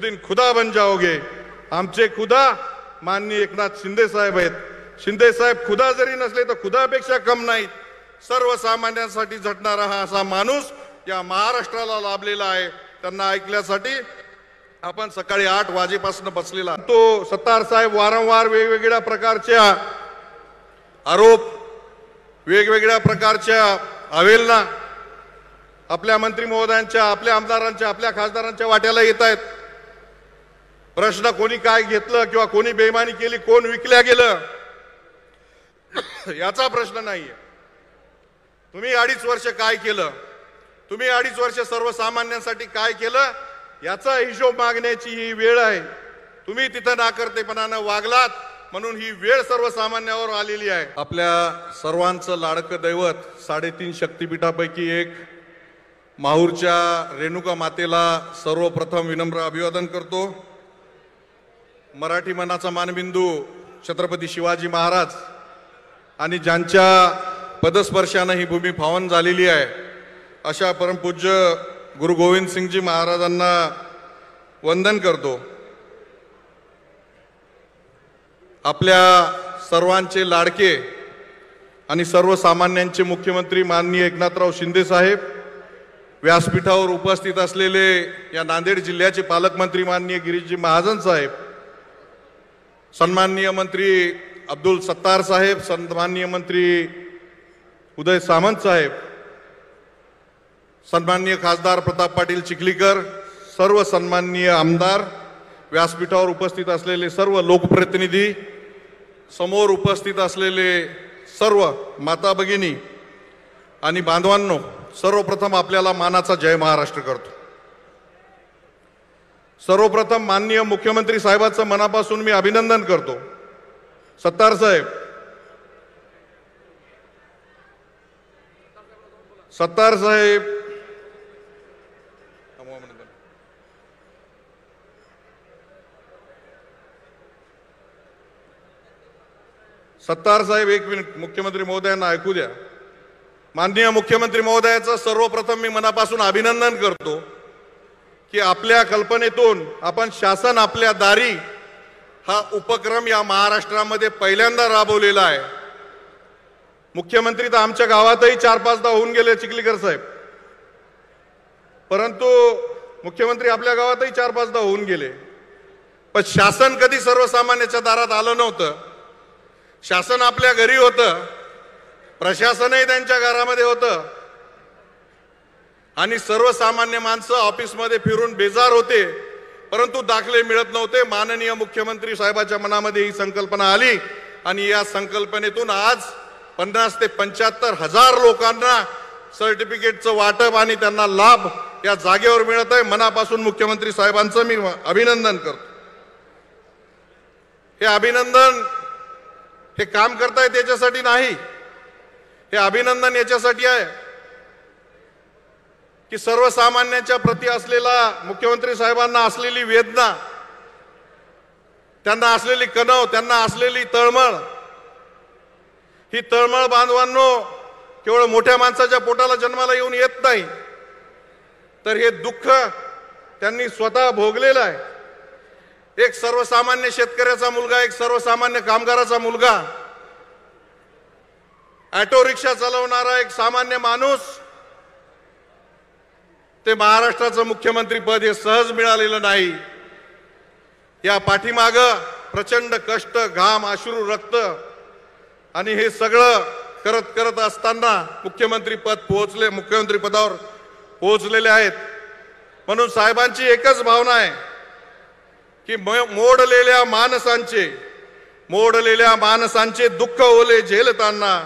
दिन खुदा बन जाओगे। आमचे खुदा माननीय एकनाथ शिंदे साहेब आहेत। शिंदे साहेब खुदा जरी नसले तर खुदापेक्षा कम नाहीत। सर्वसामान्यांसाठी झटणारा हा असा माणूस या महाराष्ट्राला लाभलेला आहे। त्यांना ऐकण्यासाठी आपण सकाळी 8 वाजेपासून बसलेला तो सत्तार साहेब वारंवार वेगवेगळ्या प्रकारच्या आरोप, वेगवेगळ्या प्रकारच्या अवेलना आपल्या मंत्री महोदयांच्या, आपल्या आमदारांच्या, आपल्या खासदारांच्या वाट्याला येत आहेत। प्रश्न कोणी काय घेतलं किंवा कोणी बेईमानी केली, कोण विकल्या गेलं याचा प्रश्न नाहीये। तुम्ही 2.5 वर्ष काय केलं, तुम्ही 2.5 वर्ष सर्वसामान्यांसाठी काय केलं याचा हिशोब मागण्याची ही वेळ आहे। तुम्ही तिथं नाकर्तेपणानं वागलात म्हणून ही वेळ सर्वसामान्यावर आलेली आहे। आपल्या सर्वांचं लाडकं दैवत 3.5 शक्तिपीठापैकी एक माहूरच्या रेणुका मातेला सर्वप्रथम विनम्र अभिवादन करतो। मराठी मनाचा मानबिंदू छत्रपती शिवाजी महाराज आणि ज्यांच्या पदस्पर्शाने ही भूमी पावन झालेली आहे अशा परमपूज्य गुरु गोविंद सिंगजी महाराजांना वंदन करतो। आपल्या सर्वांचे लाडके आणि सर्वसामान्यांचे मुख्यमंत्री माननीय एकनाथराव शिंदे साहेब, व्यासपीठावर उपस्थित असलेले या नांदेड जिल्ह्याचे पालकमंत्री माननीय गिरीशजी महाजन साहेब, सन्माननीय मंत्री अब्दुल सत्तार साहेब, सन्माननीय मंत्री उदय सामंत साहेब, सन्माननीय खासदार प्रताप पाटील चिखलीकर, सर्व सन्माननीय आमदार, व्यासपीठावर उपस्थित असलेले सर्व लोकप्रतिनिधी, समोर उपस्थित असलेले सर्व माता भगिनी आणि बांधवांनो, सर्वप्रथम आपल्याला मानाचा जय महाराष्ट्र करतो। सर्वप्रथम माननीय मुख्यमंत्री साहेबांचं मनापासून मी अभिनंदन करतो। सत्तार साहेब, सत्तार साहेब, सत्तार साहेब एक मिनिट, मुख्यमंत्री महोदयांना ऐकू द्या। माननीय मुख्यमंत्री महोदयाचं सर्वप्रथम मी मनापासून अभिनंदन करतो की आपल्या कल्पनेतून आपण शासन आपल्या दारी हा उपक्रम या महाराष्ट्रामध्ये पहिल्यांदा राबवलेला आहे। मुख्यमंत्री तर आमच्या गावातही 4-5दा होऊन गेले चिखलीकर साहेब, परंतु मुख्यमंत्री आपल्या गावातही 4-5दा होऊन गेले, पण शासन कधी सर्वसामान्याच्या दारात आलं नव्हतं। शासन आपल्या घरी होतं, प्रशासनही त्यांच्या घरामध्ये होतं आणि सर्वसामान्य माणसं ऑफिसमध्ये फिरून बेजार होते, परंतु दाखले मिळत नव्हते। माननीय मुख्यमंत्री साहेबांच्या मनामध्ये ही संकल्पना आली आणि या संकल्पनेतून आज 50 ते 75 हजार लोकांना सर्टिफिकेटचं वाटप आणि त्यांना लाभ या जागेवर मिळत आहे। मनापासून मुख्यमंत्री साहेबांचं मी अभिनंदन करतो। हे अभिनंदन हे काम करताय त्याच्यासाठी नाही, हे अभिनंदन याच्यासाठी आहे की सर्वसामान्यांच्या प्रती असलेला मुख्यमंत्री साहेबांना असलेली वेदना, त्यांना असलेली कणव, त्यांना असलेली तळमळ, ही तळमळ बांधवांनो केवळ मोठ्या माणसाच्या पोटाला जन्माला येऊन येत नाही, तर हे दुःख त्यांनी स्वतः भोगलेलं आहे। एक सर्वसामान्य शेतकऱ्याचा मुलगा, एक सर्वसामान्य कामगाराचा मुलगा, ऑटो रिक्षा चालवणारा एक सामान्य माणूस, ते महाराष्ट्राचं मुख्यमंत्री पद हे सहज मिळालेलं नाही। या पाठीमाग प्रचंड कष्ट, घाम, अश्रू, रक्त आणि हे सगळं करत करत असताना मुख्यमंत्री पदावर पोहोचलेले आहेत। म्हणून साहेबांची एकच भावना आहे की मोडलेल्या माणसांचे दुःख ओले झेलताना,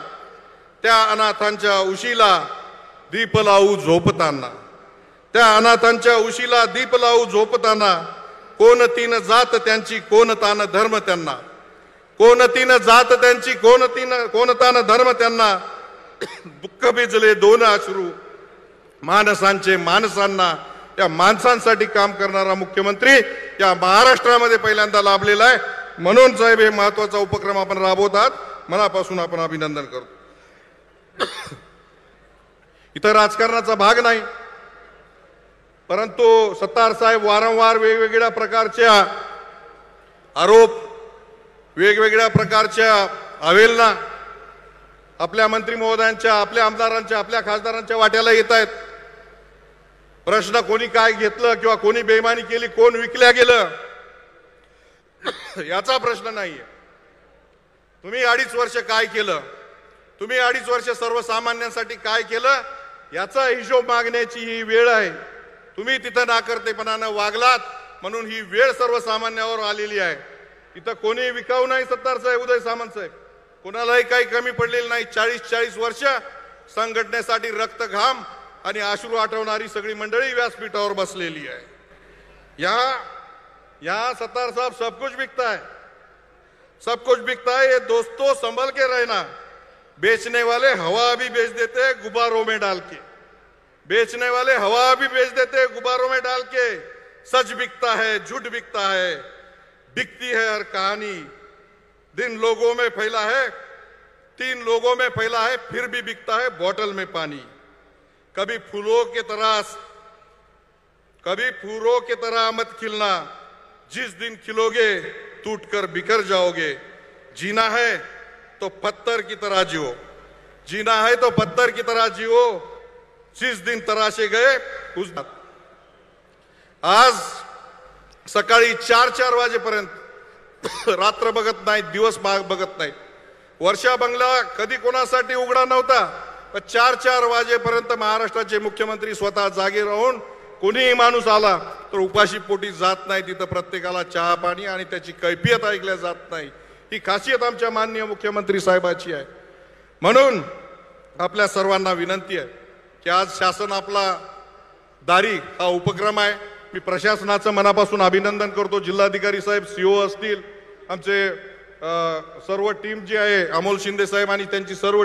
त्या अनाथांच्या उशीला दीप लावू झोपताना, त्या अनाथांच्या उशीला दीप लावू झोपताना, कोण तीन जात त्यांची कोण तान धर्म त्यांना, कोण तीन जात त्यांची कोण तान धर्म त्यांना, दुःख भिजले 2 अश्रू माणसांचे माणसांना। या माणसांसाठी काम करणारा मुख्यमंत्री या महाराष्ट्रामध्ये पहिल्यांदा लाभलेला आहे। म्हणून साहेब हे महत्वाचा उपक्रम आपण राबवत आहात, मनापासून आपण अभिनंदन करतो। इथं राजकारणाचा भाग नाही, परंतु सत्तार साहेब वारंवार वेगवेगळ्या प्रकारच्या आरोप, वेगवेगळ्या प्रकारच्या अवहेलना आपल्या मंत्री महोदयांच्या, आपल्या आमदारांच्या, आपल्या खासदारांच्या वाट्याला येत आहेत. प्रश्न कोणी काय घेतलं किंवा कोणी बेईमानी केली, कोण विकल्या गेलं याचा प्रश्न नाहीये. तुम्ही 2.5 वर्ष काय केलं, तुम्ही 2.5 वर्ष सर्वसामान्यांसाठी काय केलं याचा हिशोब मागण्याची ही वेळ आहे. तुम्ही तिथं नाकर्तेपणानं वागलात म्हणून ही वेळ सर्वसामान्यावर आलेली आहे. इथं कोणी विकाऊ नाही सत्तार साहेब, उदय सामंत साहेब, कोणालाही काही कमी पडलेलं नाही. 40 वर्ष संघटनेसाठी रक्त, घाम आणि अश्रू आठवणारी सगळी मंडळी व्यासपीठावर बसलेली आहे. यहाँ सत्तार साहब सब कुछ बिकता है, सब कुछ बिकता है. ये दोस्तों संभल के रहना. बेचने वाले हवा भी बेच देते हैं गुब्बारों में डाल के, बेचने वाले हवा भी बेच देते हैं गुब्बारों में डाल के. सच बिकता है, झूठ बिकता है, बिकती है हर कहानी. दिन लोगों में फैला है, 3 लोगों में फैला है, फिर भी बिकता है बोतल में पानी. कभी फूलों के तरह मत खिलना, जिस दिन खिलोगे टूटकर बिखर जाओगे. जीना है तो पत्थर की तरह जियो, जीना है तो पत्थर की तरह जियो. जिस दिन तराशे गए उस आज सकाळी 4 वाजेपर्यंत रात्र बघत नाहीत, दिवस बघत नाहीत. वर्षा बंगला कधी कोणासाठी उघडा नव्हता, पण 4 वाजेपर्यंत महाराष्ट्राचे मुख्यमंत्री स्वतः जागे राहून कोणीही माणूस आला तर उपाशी पोटी जात नाही. तिथं प्रत्येकाला चहा पाणी आणि त्याची कैफियत ऐकल्या जात नाही. ही खासियत आमच्या माननीय मुख्यमंत्री साहेबाची आहे. म्हणून आपल्या सर्वांना विनंती आहे की आज शासन आपला दारी हा उपक्रम आहे. मी प्रशासनाचं मनापासून अभिनंदन करतो. जिल्हाधिकारी साहेब, सीओ असतील, आमचे सर्व टीम जी आहे, अमोल शिंदे साहेब आणि त्यांची सर्व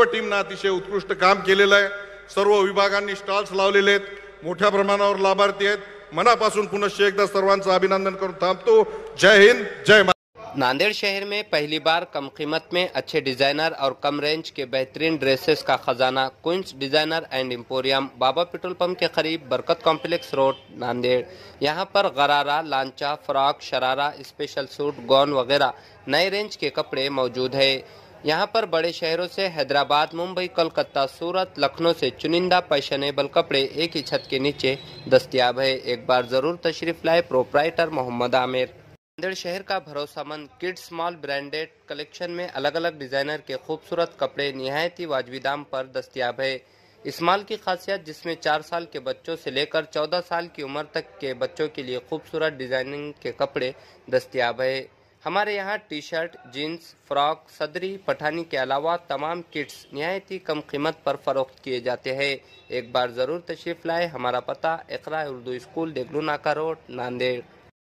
टीमनं अतिशय उत्कृष्ट काम केलेलं आहे. सर्व विभागांनी स्टॉल्स लावलेले आहेत, मोठ्या प्रमाणावर लाभार्थी आहेत. मनापासून पुनश्च एकदा सर्वांचं अभिनंदन करून थांबतो. जय हिंद, जय महाराष्ट्र. नांदेड़ शहर में पहली बार कम कीमत में अच्छे डिजाइनर और कम रेंज के बेहतरीन ड्रेसेस का खजाना क्वींस डिजाइनर एंड एम्पोरियम, बाबा पेट्रोल पंप के करीब, बरकत कॉम्प्लेक्स रोड, नांदेड़. यहां पर गरारा, लांचा, फ्रॉक, शरारा, स्पेशल सूट, गौन वगैरह नए रेंज के कपड़े मौजूद है. यहाँ पर बड़े शहरों से हैदराबाद, मुंबई, कोलकाता, सूरत, लखनऊ से चुनिंदा फैशनेबल कपड़े एक ही छत के नीचे दस्तयाब है. एक बार जरूर तशरीफ लाए. प्रोप्राइटर मोहम्मद आमिर. नांदेड़ शहर का भरोसामंद किड्स मॉल ब्रांडेड कलेक्शन में अलग अलग डिजाइनर के खूबसूरत कपड़े निहायती वाजबी दाम पर दस्तयाब है. इस मॉल की खासियत, जिसमें 4 साल के बच्चों से लेकर 14 साल की उम्र तक के बच्चों के लिए खूबसूरत डिजाइनिंग के कपड़े दस्तयाब है. हमारे यहाँ टी शर्ट, जीन्स, फ्रॉक, सदरी, पठानी के अलावा तमाम किट्स निहायती कम कीमत पर फरोख्त किए जाते हैं. एक बार ज़रूर तशरीफ़ लाए. हमारा पता इक़रा उर्दू स्कूल, देगलू नाका रोड, नांदेड़.